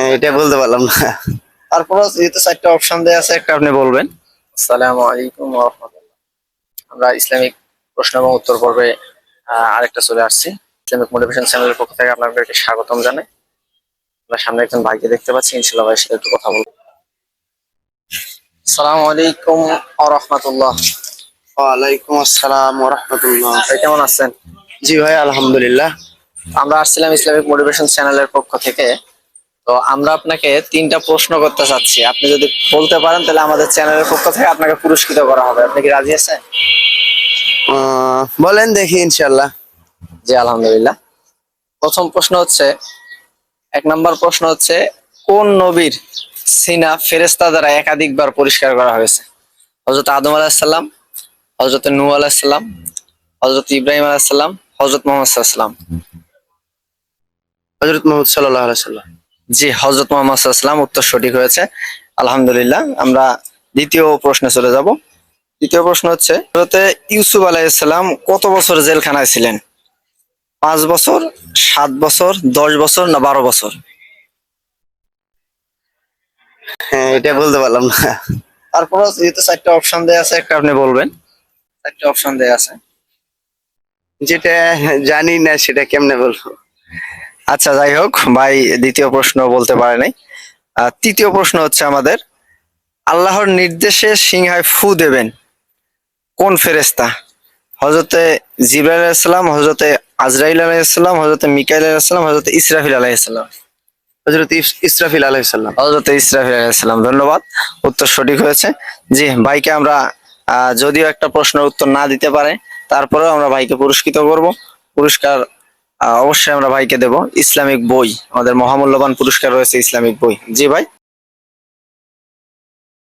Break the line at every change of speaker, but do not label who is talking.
হ্যাঁ, এটা বলতে পারলাম না। তারপর যেহেতু চারটা অপশন দেওয়া আছে, একটা আপনি বলবেন।
আসসালামু আলাইকুম ওয়া রাহমাতুল্লাহ। আমরা ইসলামিক প্রশ্ন এবং উত্তর পর্বে আরেকটা চলে আসছি। ইসলামিক মোটিভেশন চ্যানেলের পক্ষ থেকে আপনাদেরকে স্বাগতম জানাই। আমরা সামনে একজন ভাইকে দেখতে পাচ্ছি, ইনশাআল্লাহ ভাইয়ের সাথে একটু কথা বলবো। আসসালামু আলাইকুম ওয়া রাহমাতুল্লাহ।
ওয়ালাইকুম আসসালাম ওয়া রাহমাতুল্লাহ।
ভাই কেমন আছেন?
জি ভাই, আলহামদুলিল্লাহ।
আমরা আসছিলাম ইসলামিক মোটিভেশন চ্যানেলের পক্ষ থেকে। তো আমরা আপনাকে 3টা প্রশ্ন করতে চাচ্ছি, আপনি যদি বলতে পারেন তাহলে আমাদের চ্যানেলের পক্ষ থেকে আপনাকে পুরস্কৃত করা হবে। আপনি কি রাজি আছেন?
বলেন দেখি, ইনশাল্লাহ।
জি আলহামদুলিল্লাহ। প্রথম প্রশ্ন হচ্ছে, 1 নম্বর প্রশ্ন হচ্ছে, কোন নবীর সিনা ফেরেশতা দ্বারা একাধিকবার পরিষ্কার করা হয়েছে? হযরত আদম আলাইহিস সালাম, হযরত নূহ আলাইহিস সালাম, হযরত ইব্রাহিম আলাইহিস সালাম, হযরত মুহাম্মদ সাল্লাল্লাহু আলাইহি সাল্লাম।
হযরত মুহাম্মদ সাল্লাল্লাহু আলাইহি সাল্লাম।
জি, হযরত মুহাম্মদ সাল্লাল্লাহু আলাইহি সাল্লাম উত্তর সঠিক হয়েছে, আলহামদুলিল্লাহ। আমরা দ্বিতীয় প্রশ্নে চলে যাব। দ্বিতীয় প্রশ্ন হচ্ছে, হযরত ইউসুফ আলাইহিস সালাম কত বছর জেলখানায় ছিলেন? 5 বছর, 7 বছর, 10 বছর না 12 বছর?
হ্যাঁ, এটা বলতে পারলাম না।
তারপর যেহেতু চারটা অপশন দেওয়া আছে, একটা আপনি বলবেন। চারটা অপশন দেওয়া আছে।
যেটা জানি না সেটা কেমনে বলবো?
আচ্ছা যাই হোক, ভাই দ্বিতীয় প্রশ্ন বলতে পারে নাই। তৃতীয় প্রশ্ন হচ্ছে আমাদের, আল্লাহর নির্দেশে সিংহায় ফু দেবেন কোন ফেরেশতা? হযরতে জিবরাইল আলাইহিস সালাম, হযরতে আজরাইল আলাইহিস সালাম, হযরতে মিকাইল আলাইহিস সালাম, হযরতে ইসরাফিল আলাইহিস সালাম।
হযরত ইসরাফিল আলাইহিস সালাম।
হযরতে ইসরাফিল আলাইহিস সালাম, ধন্যবাদ, উত্তর সঠিক হয়েছে। জি, ভাইকে আমরা যদিও একটা প্রশ্নের উত্তর না দিতে পারে, তারপরেও আমরা ভাইকে পুরস্কৃত করব। পুরস্কার অবশ্যই আমরা ভাইকে দেব, ইসলামিক বই, আমাদের মহামূল্যবান পুরস্কার রয়েছে ইসলামিক বই। জি ভাই।